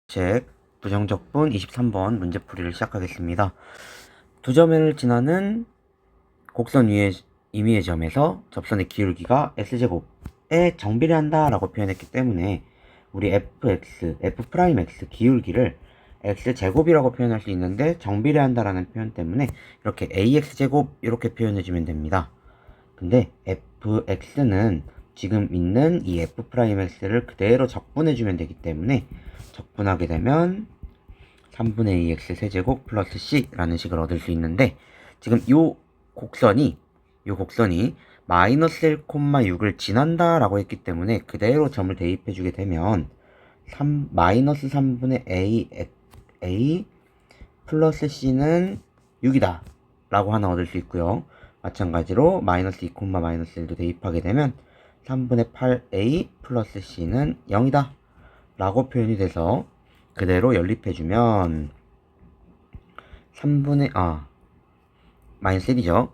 책 부정적분 23번 문제풀이를 시작하겠습니다. 두 점을 지나는 곡선 위의 임의의 점에서 접선의 기울기가 x제곱에 정비례한다 라고 표현했기 때문에 우리 f'x 기울기를 x제곱이라고 표현할 수 있는데 정비례한다 라는 표현 때문에 이렇게 ax제곱 이렇게 표현해주면 됩니다. 근데 fx는 지금 있는 이 f'x를 그대로 적분해주면 되기 때문에 적분하게 되면 3분의 2x 세제곱 플러스 c라는 식을 얻을 수 있는데, 지금 곡선이 마이너스 1,6을 지난다 라고 했기 때문에 그대로 점을 대입해 주게 되면 마이너스 3분의 a 플러스 c는 6이다 라고 하나 얻을 수 있고요. 마찬가지로 마이너스 2, 마이너스 1도 대입하게 되면 3분의 8a 플러스 c는 0이다 라고 표현이 돼서 그대로 연립해주면 마이너스 1이죠.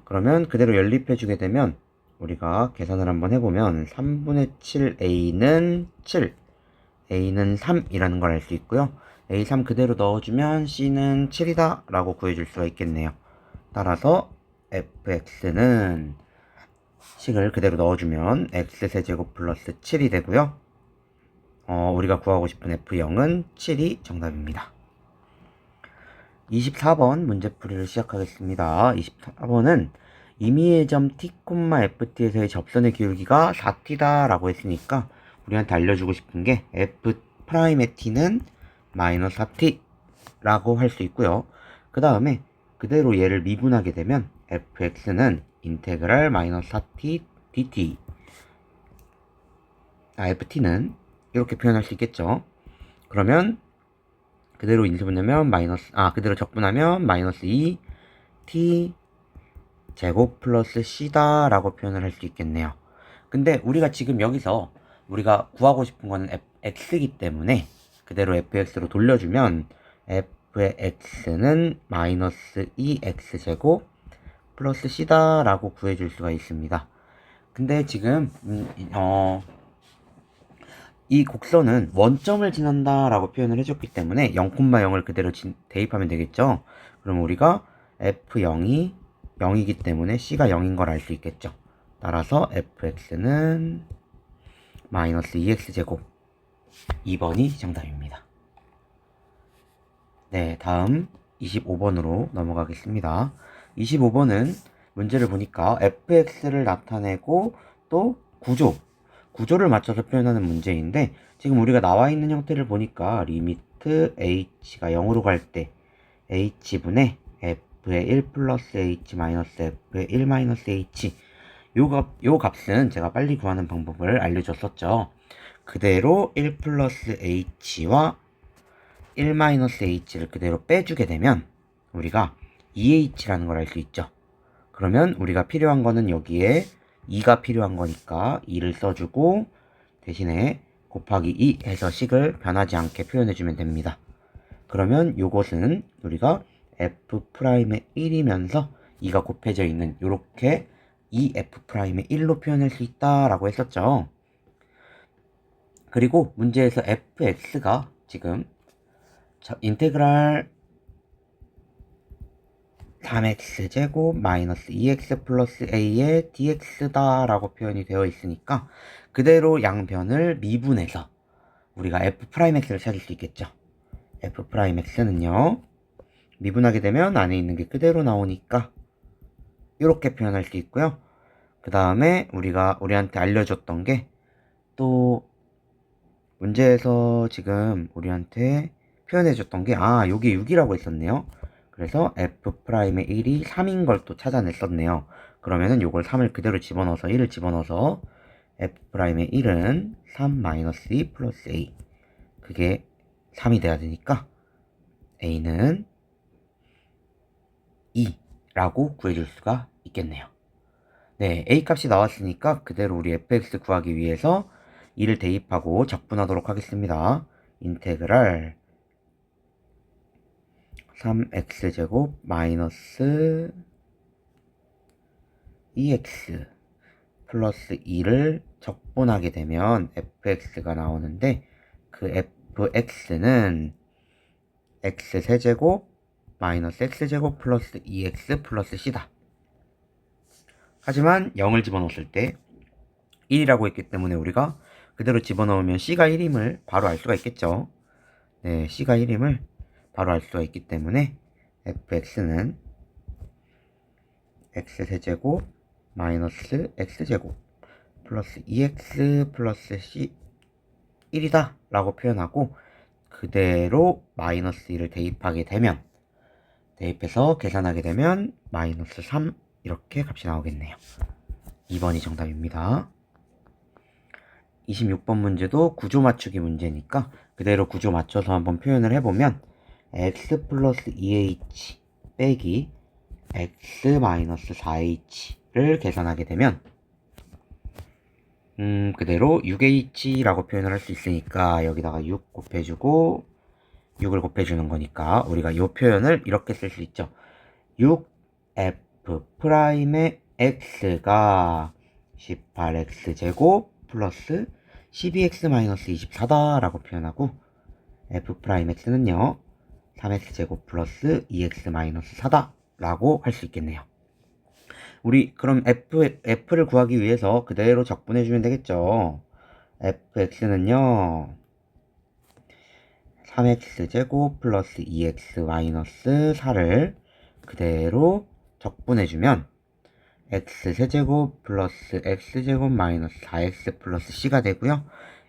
그러면 그대로 연립해주게 되면 우리가 계산을 한번 해보면 3분의 7a는 7, a는 3이라는 걸 알 수 있고요. a3 그대로 넣어주면 c는 7이다 라고 구해줄 수가 있겠네요. 따라서 fx는 식을 그대로 넣어주면 x세제곱 플러스 7이 되고요. 우리가 구하고 싶은 F0은 7이 정답입니다. 24번 문제풀이를 시작하겠습니다. 24번은 임의의 점 t, ft에서의 접선의 기울기가 4t다 라고 했으니까 우리한테 알려주고 싶은 게 f'의 t는 마이너스 4t 라고 할 수 있고요. 그 다음에 그대로 얘를 미분하게 되면 fx는 인테그랄 마이너스 4t dt, ft는 이렇게 표현할 수 있겠죠. 그러면 그대로 인수분해하면 그대로 적분하면 마이너스 2 t 제곱 플러스 c다 라고 표현을 할 수 있겠네요. 근데 우리가 지금 여기서 우리가 구하고 싶은 거는 x이기 때문에 그대로 fx로 돌려주면 f의 x는 마이너스 2x 제곱 플러스 c다 라고 구해줄 수가 있습니다. 근데 지금 이 곡선은 원점을 지난다 라고 표현을 해줬기 때문에 0,0을 그대로 대입하면 되겠죠. 그럼 우리가 f0이 0이기 때문에 c가 0인 걸 알 수 있겠죠. 따라서 fx는 마이너스 2x제곱, 2번이 정답입니다. 네, 다음 25번으로 넘어가겠습니다. 25번은 문제를 보니까 fx를 나타내고 또 구조를 맞춰서 표현하는 문제인데, 지금 우리가 나와 있는 형태를 보니까 리미트 h가 0으로 갈 때 h분의 f의 1 플러스 h 마이너스 f의 1 마이너스 h, 요 값은 제가 빨리 구하는 방법을 알려줬었죠. 그대로 1 플러스 h와 1 마이너스 h를 그대로 빼주게 되면 우리가 2h라는 걸 알 수 있죠. 그러면 우리가 필요한 거는 여기에 2가 필요한 거니까 2를 써주고 대신에 곱하기 2 해서 식을 변하지 않게 표현해주면 됩니다. 그러면 요것은 우리가 f'의 1이면서 2가 곱해져 있는 요렇게 2f'의 1로 표현할 수 있다라고 했었죠. 그리고 문제에서 fx가 지금 인테그랄 3x제곱 마이너스 2x 플러스 a의 dx다 라고 표현이 되어 있으니까 그대로 양변을 미분해서 우리가 f'x를 찾을 수 있겠죠. f'x는요, 미분하게 되면 안에 있는 게 그대로 나오니까 이렇게 표현할 수 있고요. 그 다음에 우리한테 알려줬던 게 또 문제에서 지금 우리한테 표현해줬던 게 여기 6이라고 했었네요. 그래서 f'의 1이 3인 걸 또 찾아냈었네요. 그러면은 요걸 3을 그대로 집어넣어서 1을 집어넣어서 f'의 1은 3-2 플러스 a, 그게 3이 돼야 되니까 a는 2라고 구해줄 수가 있겠네요. 네, a 값이 나왔으니까 그대로 우리 fx 구하기 위해서 2를 대입하고 적분하도록 하겠습니다. 인테그랄 3x제곱 마이너스 2x 플러스 2를 적분하게 되면 fx가 나오는데, 그 fx는 x 세제곱 마이너스 x제곱 플러스 2x 플러스 c다. 하지만 0을 집어넣었을 때 1이라고 했기 때문에 우리가 그대로 집어넣으면 c가 1임을 바로 알 수가 있겠죠. 네, c가 1임을 바로 알 수가 있기 때문에 fx는 x 세제곱 마이너스 x제곱 플러스 2x 플러스 c 1이다 라고 표현하고, 그대로 마이너스 1을 대입해서 계산하게 되면 마이너스 3 이렇게 값이 나오겠네요. 2번이 정답입니다. 26번 문제도 구조 맞추기 문제니까 그대로 구조 맞춰서 한번 표현을 해보면 x 플러스 2h 빼기 x 마이너스 4h를 계산하게 되면 그대로 6h라고 표현을 할 수 있으니까 여기다가 6 곱해주고 6을 곱해주는 거니까 우리가 이 표현을 이렇게 쓸 수 있죠. 6f 프라임의 x가 18x제곱 플러스 12x 마이너스 24다 라고 표현하고, f 프라임 x는요 3x제곱 플러스 2x 마이너스 4다 라고 할 수 있겠네요. 우리 그럼 f를 구하기 위해서 그대로 적분해 주면 되겠죠. fx는요 3x제곱 플러스 2x 마이너스 4를 그대로 적분해 주면 x세제곱 플러스 x제곱 마이너스 4x 플러스 c가 되고요.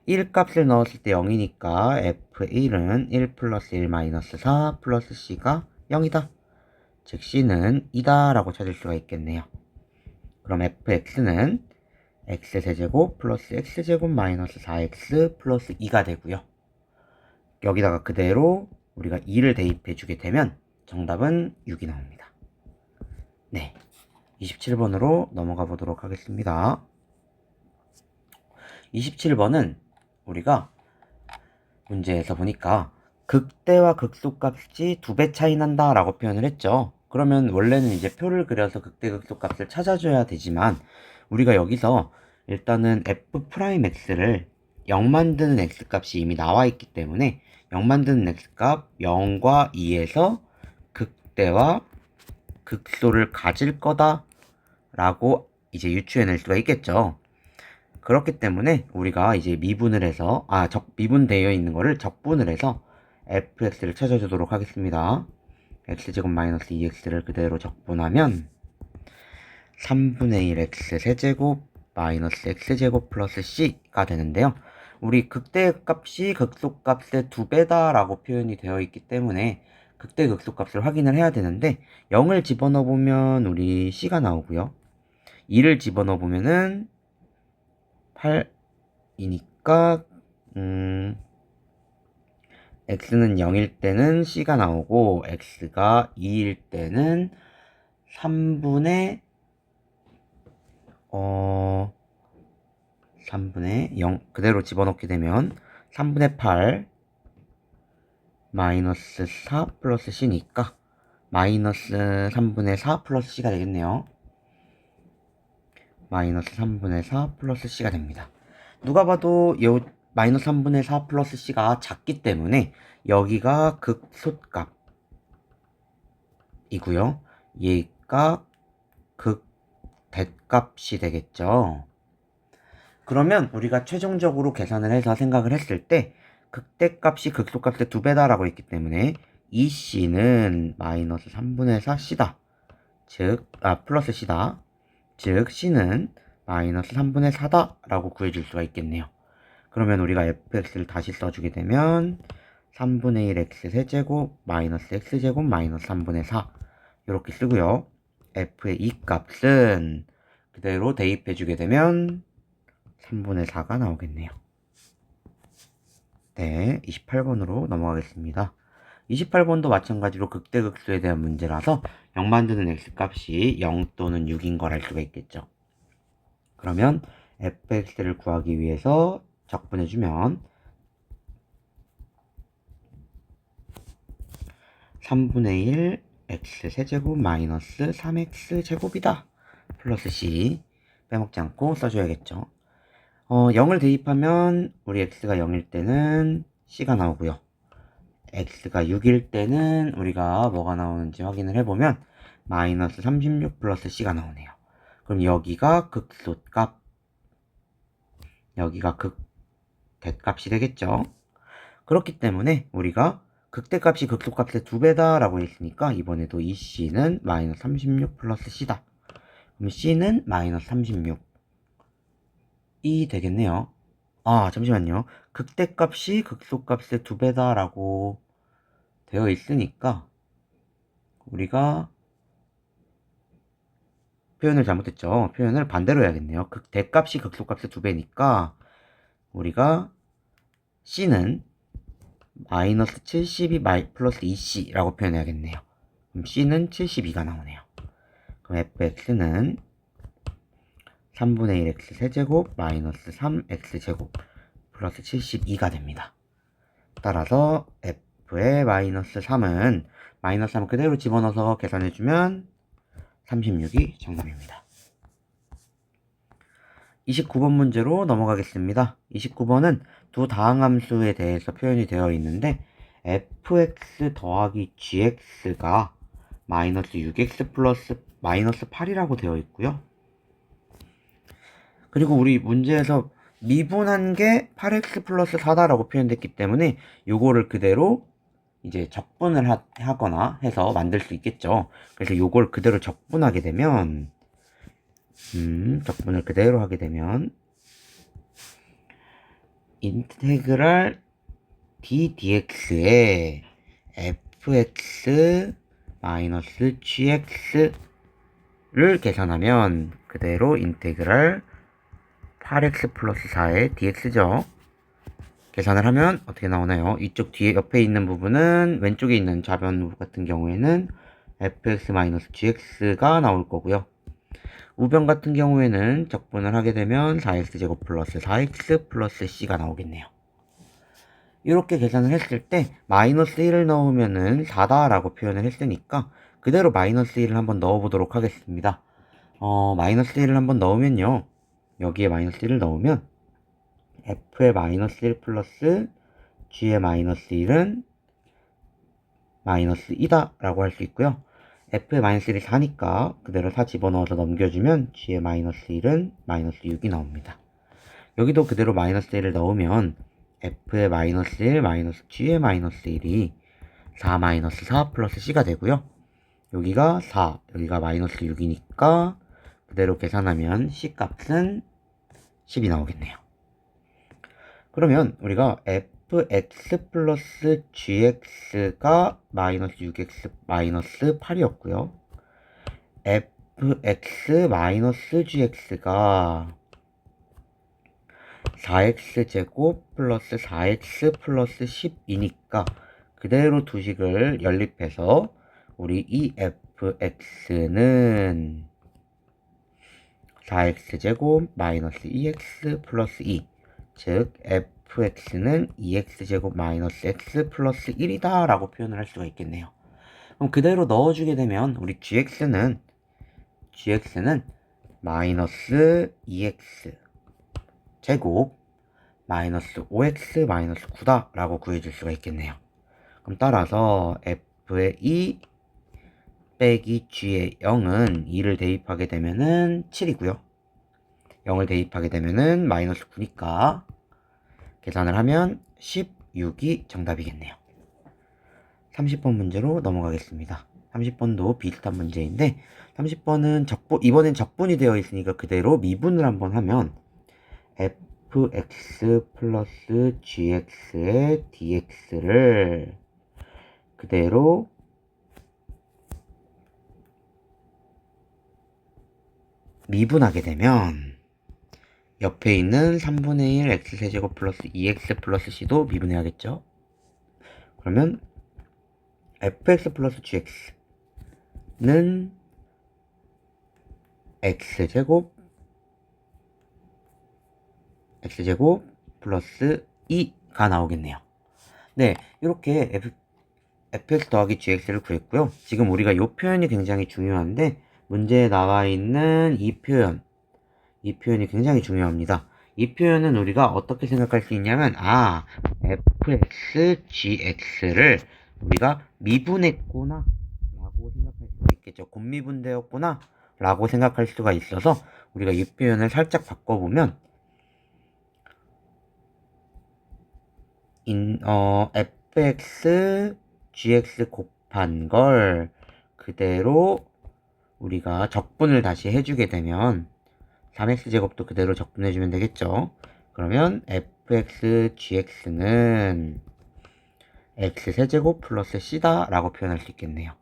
1 값을 넣었을 때 0이니까 f1은 1 플러스 1 마이너스 4 플러스 c가 0이다. 즉 c는 2다 라고 찾을 수가 있겠네요. 그럼 fx는 x세제곱 플러스 x제곱 마이너스 4x 플러스 2가 되고요. 여기다가 그대로 우리가 2를 대입해 주게 되면 정답은 6이 나옵니다. 네, 27번으로 넘어가 보도록 하겠습니다. 27번은 우리가 문제에서 보니까 극대와 극소값이 2배 차이 난다 라고 표현을 했죠. 그러면 원래는 이제 표를 그려서 극대 극소값을 찾아줘야 되지만 우리가 여기서 일단은 f'x를 0 만드는 x값이 이미 나와 있기 때문에 0 만드는 x값 0과 2에서 극대와 극소를 가질 거다 라고 이제 유추해낼 수가 있겠죠. 그렇기 때문에 우리가 이제 미분을 해서 미분되어 있는 거를 적분을 해서 fx를 찾아주도록 하겠습니다. x제곱 마이너스 2x를 그대로 적분하면 3분의 1 x 세제곱 마이너스 x제곱 플러스 c가 되는데요. 우리 극대값이 극소값의 2배다 라고 표현이 되어 있기 때문에 극대 극소값을 확인을 해야 되는데 0을 집어넣어 보면 우리 c가 나오고요. 2를 집어넣어 보면은 8이니까 x는 0일 때는 c가 나오고 x가 2일 때는 3분의 0 그대로 집어넣게 되면 3분의 8 마이너스 4 플러스 c니까 마이너스 3분의 4 플러스 c가 되겠네요. 마이너스 3분의 4 플러스 c가 됩니다. 누가 봐도 요 마이너스 3분의 4 플러스 c가 작기 때문에 여기가 극소값이고요. 얘가 극대값이 되겠죠. 그러면 우리가 최종적으로 계산을 해서 생각을 했을 때 극대값이 극소값의 2배다 라고 했기 때문에 이 c는 마이너스 3분의 4 c다. 플러스 c다. 즉 c는 마이너스 3분의 4다 라고 구해줄 수가 있겠네요. 그러면 우리가 fx를 다시 써주게 되면 3분의 1 x 세제곱 마이너스 x제곱 마이너스 3분의 4 이렇게 쓰고요. f의 이 값은 그대로 대입해주게 되면 3분의 4가 나오겠네요. 네, 28번으로 넘어가겠습니다. 28번도 마찬가지로 극대극소에 대한 문제라서 0 만드는 x값이 0 또는 6인 걸 알 수가 있겠죠. 그러면 fx를 구하기 위해서 적분해주면 3분의 1 x 세제곱 마이너스 3x 제곱이다 플러스 c 빼먹지 않고 써줘야겠죠. 0을 대입하면 우리 x가 0일 때는 C가 나오고요. X가 6일 때는 우리가 뭐가 나오는지 확인을 해보면 마이너스 36 플러스 C가 나오네요. 그럼 여기가 극소값, 여기가 극대값이 되겠죠. 그렇기 때문에 우리가 극대값이 극소값의 2배다 라고 했으니까 이번에도 이 C는 마이너스 36 플러스 C다. 그럼 C는 마이너스 36이 되겠네요. 아, 잠시만요. 극대값이 극소값의 2배다 라고 되어 있으니까 우리가 표현을 잘못했죠. 표현을 반대로 해야겠네요. 대값이 극소값의 2배니까 우리가 C는 마이너스 72 플러스 2C라고 표현해야겠네요. 그럼 C는 72가 나오네요. 그럼 fx는 3분의 1x 세제곱 마이너스 3x제곱 플러스 72가 됩니다. 따라서 f의 마이너스 3은 마이너스 3 그대로 집어넣어서 계산해주면 36이 정답입니다. 29번 문제로 넘어가겠습니다. 29번은 두 다항함수에 대해서 표현이 되어 있는데 fx 더하기 gx가 마이너스 6x 플러스 마이너스 8이라고 되어 있고요. 그리고 우리 문제에서 미분한 게 8x 플러스 4다라고 표현됐기 때문에 요거를 그대로 이제 적분을 하거나 해서 만들 수 있겠죠. 그래서 요걸 그대로 적분하게 되면 적분을 그대로 하게 되면 인테그랄 d dx에 fx 마이너스 gx를 계산하면 그대로 인테그랄 8x 플러스 4의 dx죠. 계산을 하면 어떻게 나오나요? 이쪽 뒤에 옆에 있는 부분은 왼쪽에 있는 좌변 같은 경우에는 fx-gx가 나올 거고요. 우변 같은 경우에는 적분을 하게 되면 4x제곱 플러스 4x 플러스 c가 나오겠네요. 이렇게 계산을 했을 때 마이너스 1을 넣으면은 4다 라고 표현을 했으니까 그대로 마이너스 1을 한번 넣어보도록 하겠습니다. 마이너스 1을 한번 넣으면요, 여기에 마이너스 1을 넣으면 f의 마이너스 1 플러스 g의 마이너스 1은 마이너스 2다 라고 할 수 있고요. f의 마이너스 1이 4니까 그대로 4 집어넣어서 넘겨주면 g의 마이너스 1은 마이너스 6이 나옵니다. 여기도 그대로 마이너스 1을 넣으면 f의 마이너스 1 마이너스 g의 마이너스 1이 4 마이너스 4 플러스 c가 되고요. 여기가 4, 여기가 마이너스 6이니까 그대로 계산하면 c 값은 10이 나오겠네요. 그러면 우리가 fx 플러스 gx가 마이너스 6x 마이너스 8이었고요. fx 마이너스 gx가 4x제곱 플러스 4x 플러스 10이니까 그대로 두 식을 연립해서 우리 이 fx는 4x제곱 마이너스 2x 플러스 2, 즉 fx는 2x제곱 마이너스 x 플러스 1이다 라고 표현을 할 수가 있겠네요. 그럼 그대로 넣어주게 되면 우리 gx는 마이너스 2x 제곱 마이너스 5x 마이너스 9다 라고 구해줄 수가 있겠네요. 그럼 따라서 f의 2 빼기 g의 0은 2를 대입하게 되면은 7이고요. 0을 대입하게 되면은 마이너스 9니까 계산을 하면 16이 정답이겠네요. 30번 문제로 넘어가겠습니다. 30번도 비슷한 문제인데 30번은 이번엔 적분이 되어 있으니까 그대로 미분을 한번 하면 fx 플러스 gx의 dx를 그대로 미분하게 되면 옆에 있는 3분의 1 x세제곱 플러스 2x 플러스 c도 미분해야겠죠? 그러면 fx 플러스 gx는 x제곱 플러스 2가 나오겠네요. 네, 이렇게 fx 더하기 gx를 구했고요. 지금 우리가 이 표현이 굉장히 중요한데 문제에 나와 있는 이 표현이 굉장히 중요합니다. 이 표현은 우리가 어떻게 생각할 수 있냐면 fx, gx를 우리가 미분했구나 라고 생각할 수가 있겠죠. 곱미분되었구나 라고 생각할 수가 있어서 우리가 이 표현을 살짝 바꿔보면 fx, gx 곱한 걸 그대로 우리가 적분을 다시 해주게 되면 3x제곱도 그대로 적분해주면 되겠죠. 그러면 fx, gx는 x세제곱 플러스 c다 라고 표현할 수 있겠네요.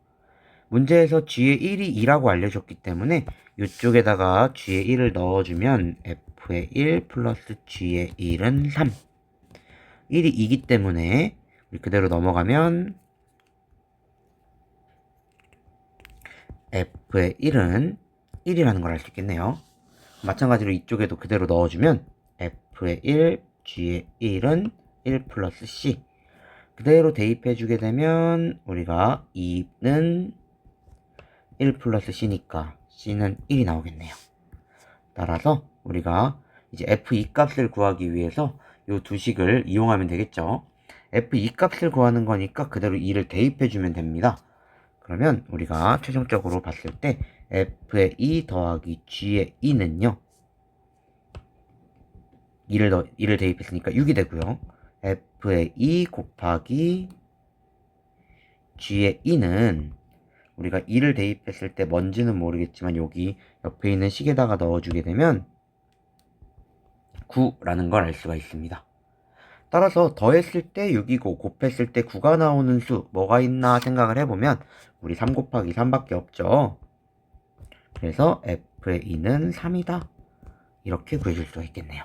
문제에서 g의 1이 2라고 알려줬기 때문에 이쪽에다가 g의 1을 넣어주면 f의 1 플러스 g의 1은 3. 1이 2기 때문에 우리 그대로 넘어가면 f의 1은 1이라는 걸 알 수 있겠네요. 마찬가지로 이쪽에도 그대로 넣어주면 f의 1, g의 1은 1 플러스 c. 그대로 대입해주게 되면 우리가 2는 1 플러스 c니까 c는 1이 나오겠네요. 따라서 우리가 이제 f2 값을 구하기 위해서 이 두 식을 이용하면 되겠죠. f2 값을 구하는 거니까 그대로 2를 대입해주면 됩니다. 그러면 우리가 최종적으로 봤을 때 f의 2 더하기 g의 2는요. 2를 대입했으니까 6이 되고요. f의 2 곱하기 g의 2는 우리가 2를 대입했을 때 뭔지는 모르겠지만 여기 옆에 있는 식에다가 넣어주게 되면 9라는 걸 알 수가 있습니다. 따라서 더했을 때 6이고 곱했을 때 9가 나오는 수 뭐가 있나 생각을 해보면 우리 3 곱하기 3밖에 없죠. 그래서 f의 2는 3이다. 이렇게 구해줄 수가 있겠네요.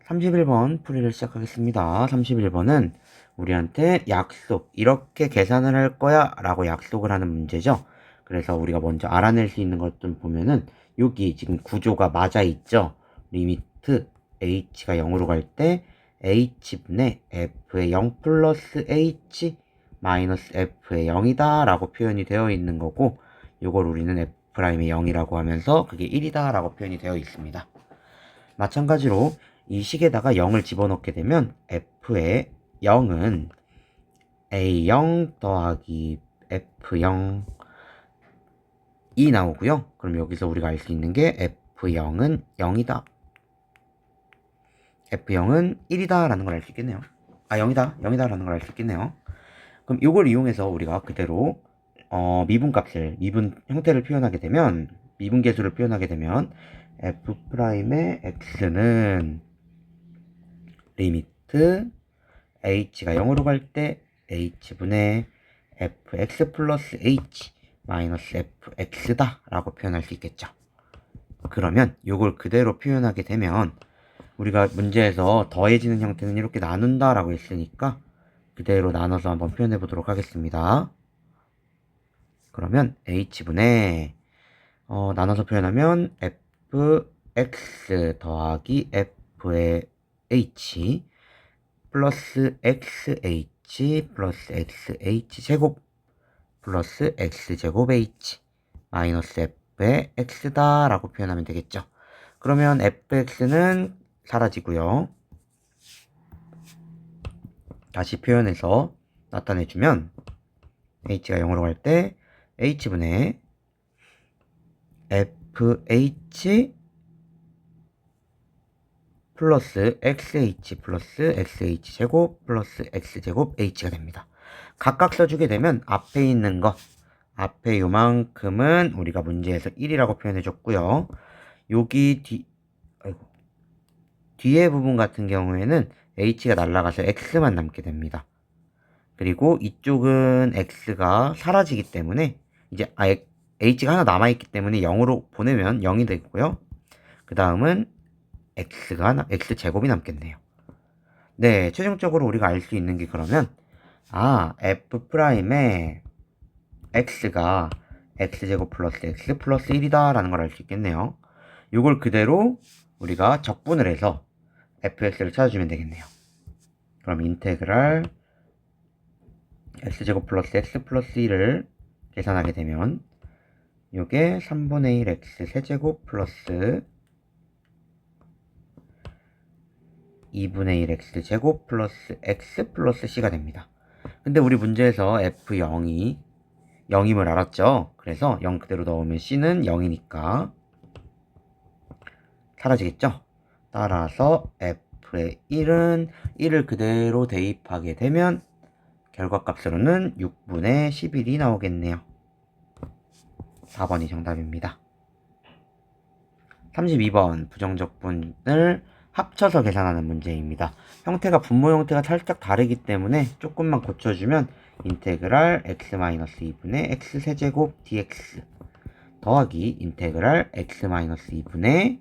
31번 풀이를 시작하겠습니다. 31번은 우리한테 약속, 이렇게 계산을 할 거야 라고 약속을 하는 문제죠. 그래서 우리가 먼저 알아낼 수 있는 것 좀 보면은 여기 지금 구조가 맞아 있죠. 리미트 h가 0으로 갈 때 h분의 f의 0 플러스 h 마이너스 f의 0이다 라고 표현이 되어 있는 거고, 이걸 우리는 f'의 0이라고 하면서 그게 1이다 라고 표현이 되어 있습니다. 마찬가지로 이 식에다가 0을 집어넣게 되면 f의 0은 a0 더하기 f0 이 나오고요. 그럼 여기서 우리가 알 수 있는 게 f0은 0이다. f0은 1이다 라는 걸 알 수 있겠네요. 0이다 라는 걸 알 수 있겠네요. 그럼 이걸 이용해서 우리가 그대로 미분 형태를 표현하게 되면, 미분 계수를 표현하게 되면 f'의 x는 리미트 h가 0으로 갈 때 h분의 fx 플러스 h 마이너스 fx다 라고 표현할 수 있겠죠. 그러면 이걸 그대로 표현하게 되면 우리가 문제에서 더해지는 형태는 이렇게 나눈다 라고 했으니까 그대로 나눠서 한번 표현해 보도록 하겠습니다. 그러면 h분의 나눠서 표현하면 fx 더하기 f의 h 플러스 xh 플러스 xh 제곱 플러스 x제곱 h 마이너스 f의 x다 라고 표현하면 되겠죠. 그러면 fx는 사라지고요. 다시 표현해서 나타내주면 h가 0으로 갈 때 h분의 fh 플러스 xh 플러스 xh 제곱 플러스 x제곱 h가 됩니다. 각각 써주게 되면 앞에 있는 거, 앞에 요만큼은 우리가 문제에서 1이라고 표현해줬고요. 여기 뒤에 부분 같은 경우에는 h가 날아가서 x만 남게 됩니다. 그리고 이쪽은 x가 사라지기 때문에 이제 h가 하나 남아있기 때문에 0으로 보내면 0이 되고요. 그 다음은 x제곱이 남겠네요. 네, 최종적으로 우리가 알 수 있는 게 그러면 f'의 x가 x제곱 플러스 x 플러스 1이다 라는 걸 알 수 있겠네요. 이걸 그대로 우리가 적분을 해서 fx를 찾아주면 되겠네요. 그럼 인테그랄 x제곱 플러스 x 플러스 1을 계산하게 되면 이게 3분의 1 x 세제곱 플러스 2분의 1 x제곱 플러스 x 플러스 c가 됩니다. 근데 우리 문제에서 f0이 0임을 알았죠? 그래서 0 그대로 넣으면 c는 0이니까 사라지겠죠? 따라서 f의 1은 1을 그대로 대입하게 되면 결과값으로는 6분의 11이 나오겠네요. 4번이 정답입니다. 32번 부정적분을 합쳐서 계산하는 문제입니다. 형태가 분모 형태가 살짝 다르기 때문에 조금만 고쳐주면 인테그랄 x-2분의 x세제곱 dx 더하기 인테그랄 x-2분의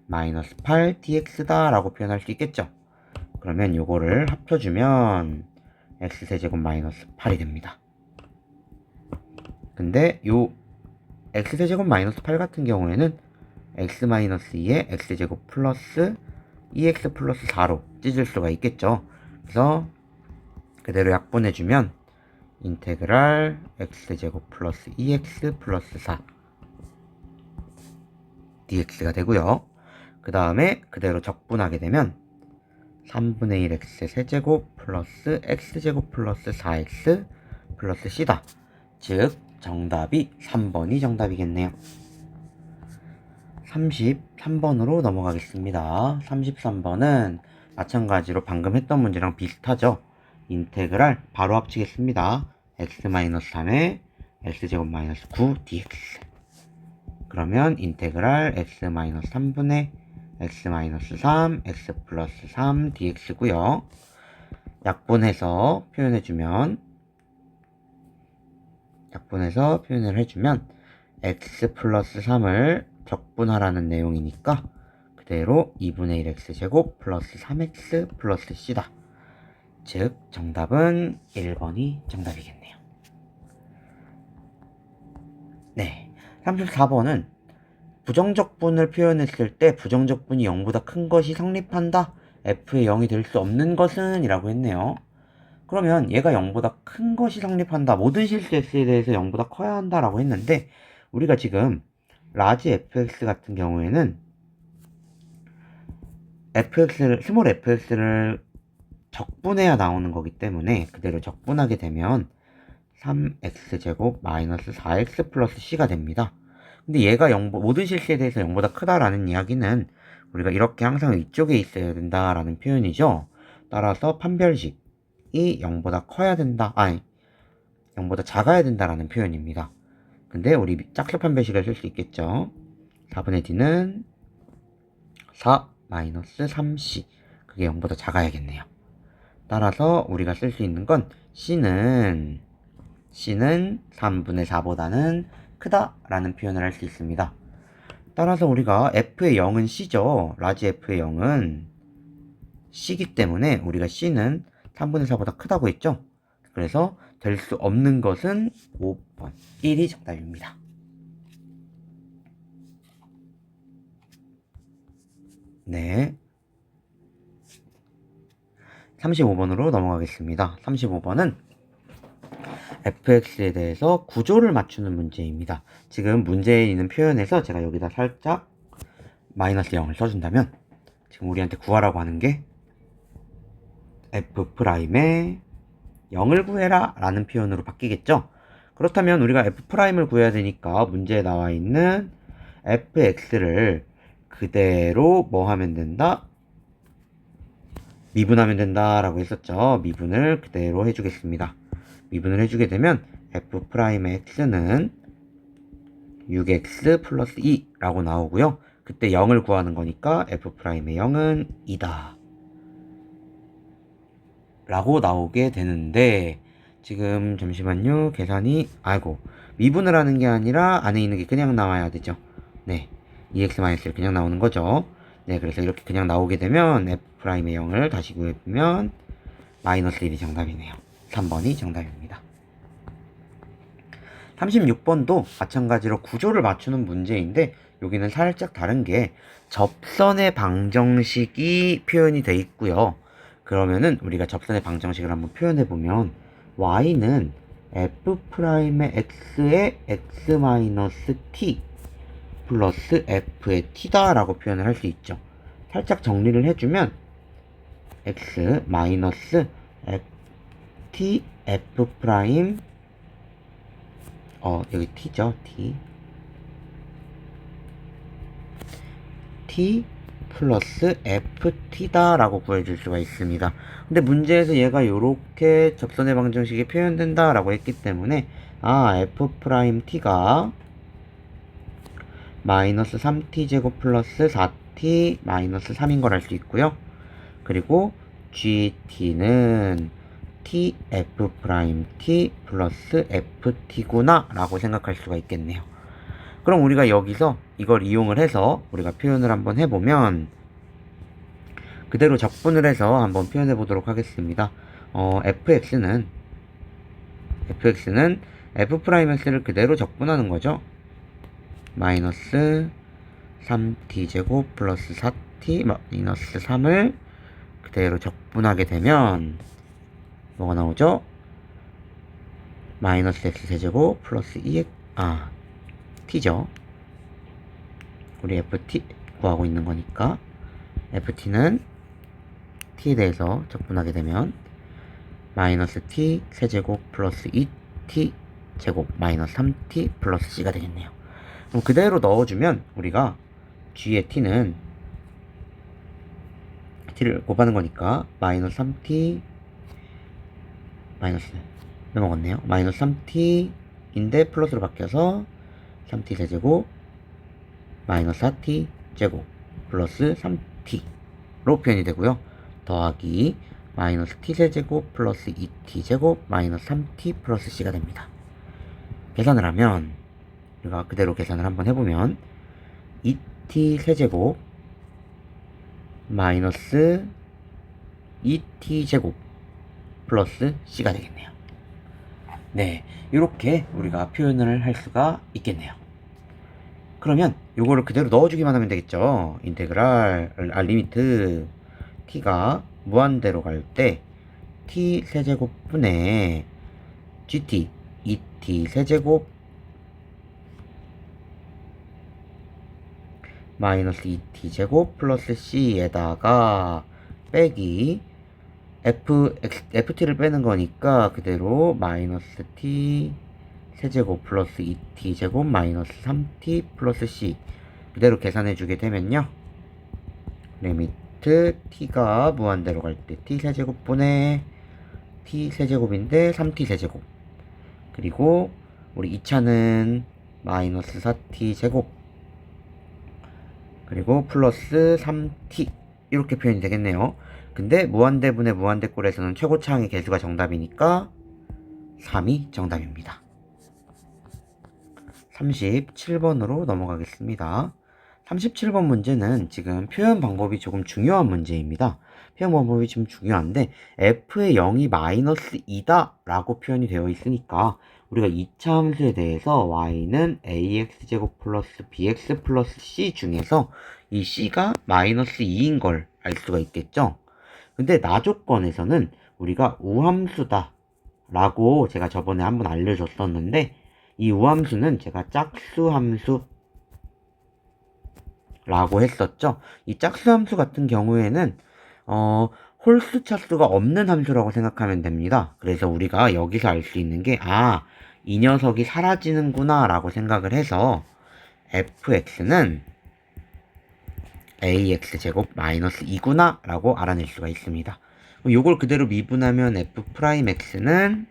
마이너스 8 dx다 라고 표현할 수 있겠죠. 그러면 요거를 합쳐주면 x세제곱 마이너스 8이 됩니다. 근데 요 x세제곱 마이너스 8 같은 경우에는 x-2에 x제곱 플러스 2x 플러스 4로 찢을 수가 있겠죠. 그래서 그대로 약분해주면 인테그랄 x제곱 플러스 2x 플러스 4 dx가 되고요. 그 다음에 그대로 적분하게 되면 3분의 1 x 세제곱 플러스 x제곱 플러스 4x 플러스 c다. 즉 정답이 3번이 정답이겠네요. 33번으로 넘어가겠습니다. 33번은 마찬가지로 방금 했던 문제랑 비슷하죠. 인테그랄 바로 합치겠습니다. x-3에 x제곱 마이너스 9 dx 그러면 인테그랄 x-3분의 x-3 x 플러스 3 dx고요. 약분해서 표현을 해주면 x 플러스 3을 적분하라는 내용이니까 그대로 2분의 1 x제곱 플러스 3x 플러스 c다. 즉 정답은 1번이 정답이겠네요. 네, 34번은 부정적분을 표현했을 때 부정적분이 0보다 큰 것이 성립한다. f의 0이 될 수 없는 것은 이라고 했네요. 그러면 얘가 0보다 큰 것이 성립한다. 모든 실수 x에 대해서 0보다 커야 한다 라고 했는데 우리가 지금 라지 fx 같은 경우에는 스몰 fx를 적분해야 나오는 거기 때문에 그대로 적분하게 되면 3x제곱 마이너스 4x 플러스 c가 됩니다. 근데 얘가 모든 실수에 대해서 0보다 크다라는 이야기는 우리가 이렇게 항상 이쪽에 있어야 된다라는 표현이죠. 따라서 판별식이 0보다 커야 된다. 0보다 작아야 된다라는 표현입니다. 근데 우리 짝수 판별식을 쓸 수 있겠죠. 4분의 d는 4 마이너스 3c 그게 0보다 작아야겠네요. 따라서 우리가 쓸 수 있는 건 c는 3분의 4보다는 크다 라는 표현을 할 수 있습니다. 따라서 우리가 f의 0은 c죠. 라지 f의 0은 c이기 때문에 우리가 c는 3분의 4보다 크다고 했죠. 그래서 될 수 없는 것은 5번 1이 정답입니다. 네, 35번으로 넘어가겠습니다. 35번은 fx에 대해서 구조를 맞추는 문제입니다. 지금 문제에 있는 표현에서 제가 여기다 살짝 마이너스 0을 써준다면 지금 우리한테 구하라고 하는 게 f'의 0을 구해라 라는 표현으로 바뀌겠죠. 그렇다면 우리가 f'을 구해야 되니까 문제에 나와 있는 fx를 그대로 뭐 하면 된다? 미분하면 된다 라고 했었죠. 미분을 그대로 해주겠습니다. 미분을 해주게 되면 f'의 x는 6x 플러스 2 라고 나오고요. 그때 0을 구하는 거니까 f'의 0은 2다 라고 나오게 되는데 지금 잠시만요. 계산이 미분을 하는 게 아니라 안에 있는 게 그냥 나와야 되죠. 네, 2x-1 그냥 나오는 거죠. 네, 그래서 이렇게 그냥 나오게 되면 f'의 0을 다시 구해보면 마이너스 1이 정답이네요. 3번이 정답입니다. 36번도 마찬가지로 구조를 맞추는 문제인데 여기는 살짝 다른 게 접선의 방정식이 표현이 되어 있고요. 그러면은 우리가 접선의 방정식을 한번 표현해 보면 y는 f'의 x의 x-t 플러스 f의 t다 라고 표현을 할 수 있죠. 살짝 정리를 해주면 x 마이너스 t f 프라임 여기 t죠. t 플러스 ft다 라고 구해줄 수가 있습니다. 근데 문제에서 얘가 요렇게 접선의 방정식이 표현된다 라고 했기 때문에 f 프라임 t가 마이너스 3t제곱 플러스 4t 마이너스 3인 걸 알 수 있고요. 그리고 gt는 tf 프라임 t 플러스 ft구나 라고 생각할 수가 있겠네요. 그럼 우리가 여기서 이걸 이용을 해서 우리가 표현을 한번 해보면 그대로 적분을 해서 한번 표현해 보도록 하겠습니다. fx는 f'S를 그대로 적분하는 거죠. 마이너스 3t제곱 플러스 4t 마이너스 3을 그대로 적분하게 되면 뭐가 나오죠? 마이너스 x세제곱 플러스 2x t죠. 우리 ft 구하고 있는 거니까 ft는 t에 대해서 적분하게 되면 마이너스 t 세제곱 플러스 2t 제곱 마이너스 3t 플러스 c가 되겠네요. 그럼 그대로 넣어주면 우리가 g의 t는 t를 곱하는 거니까 마이너스 3t 마이너스 넘어갔네요. 마이너스 3t인데 플러스로 바뀌어서 3t 세제곱 마이너스 4t 제곱 플러스 3t로 표현이 되고요. 더하기 마이너스 t 세제곱 플러스 2t 제곱 마이너스 3t 플러스 c가 됩니다. 계산을 하면 우리가 그대로 계산을 한번 해보면 2t 세제곱 마이너스 2t 제곱 플러스 c가 되겠네요. 네, 이렇게 우리가 표현을 할 수가 있겠네요. 그러면 요거를 그대로 넣어주기만 하면 되겠죠. 인테그랄 리미트 t가 무한대로 갈 때 t 세제곱분의 gt 2t 세제곱 마이너스 2t 제곱 플러스 c에다가 빼기 ft를 빼는 거니까 그대로 마이너스 t 세제곱 플러스 2t 제곱 마이너스 3t 플러스 c 그대로 계산해 주게 되면요. 리미트 t가 무한대로 갈 때 t 세제곱분의 t 세제곱인데 3t 세제곱 그리고 우리 2차는 마이너스 4t 제곱 그리고 플러스 3t 이렇게 표현이 되겠네요. 근데 무한대분의 무한대꼴에서는 최고차항의 개수가 정답이니까 3이 정답입니다. 37번으로 넘어가겠습니다. 37번 문제는 지금 표현 방법이 조금 중요한 문제입니다. 표현 방법이 좀 중요한데 f의 0이 마이너스 2다 라고 표현이 되어 있으니까 우리가 2차 함수에 대해서 y는 ax제곱 플러스 bx 플러스 c 중에서 이 c가 마이너스 2인 걸 알 수가 있겠죠. 근데 나조건에서는 우리가 우함수다 라고 제가 저번에 한번 알려줬었는데 이 우함수는 제가 짝수함수 라고 했었죠. 이 짝수함수 같은 경우에는 홀수 차수가 없는 함수라고 생각하면 됩니다. 그래서 우리가 여기서 알 수 있는 게 이 녀석이 사라지는구나 라고 생각을 해서 fx는 ax제곱 마이너스 2구나 라고 알아낼 수가 있습니다. 요걸 그대로 미분하면 f'x는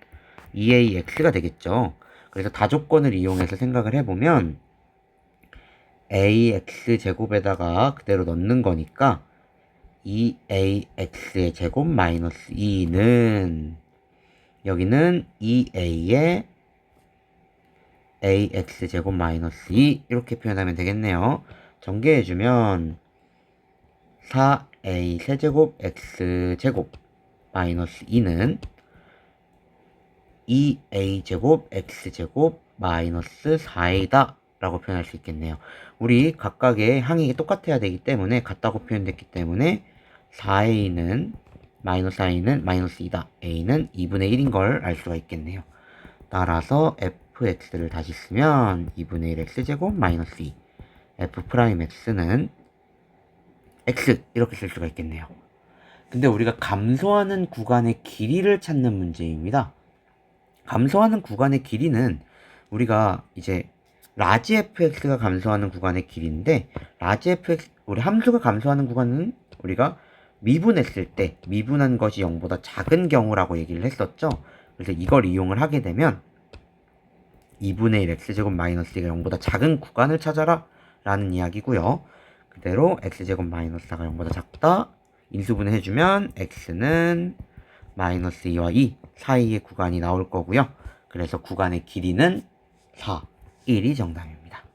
2ax가 되겠죠. 그래서 다조건을 이용해서 생각을 해보면 ax제곱에다가 그대로 넣는 거니까 2ax의 제곱 마이너스 2는 여기는 2a의 ax제곱 마이너스 2 이렇게 표현하면 되겠네요. 전개해주면 4a 세제곱 x제곱 마이너스 2는 2a 제곱 x제곱 마이너스 4a다 라고 표현할 수 있겠네요. 우리 각각의 항이 똑같아야 되기 때문에 같다고 표현됐기 때문에 4a는 마이너스 i는 마이너스 2다. a는 2분의 1인 걸 알 수가 있겠네요. 따라서 fx를 다시 쓰면 2분의 1 x제곱 마이너스 2 f'x는 x 이렇게 쓸 수가 있겠네요. 근데 우리가 감소하는 구간의 길이를 찾는 문제입니다. 감소하는 구간의 길이는 우리가 이제 라지 fx가 감소하는 구간의 길이인데, 라지 fx, 우리 함수가 감소하는 구간은 우리가 미분했을 때 미분한 것이 0보다 작은 경우라고 얘기를 했었죠. 그래서 이걸 이용을 하게 되면 2분의 1 x제곱 마이너스 2가 0보다 작은 구간을 찾아라 라는 이야기고요. 그대로 x제곱 마이너스 4가 0보다 작다 인수분해 해주면 x는 마이너스 2와 2 사이의 구간이 나올 거고요. 그래서 구간의 길이는 4, 1이 정답입니다.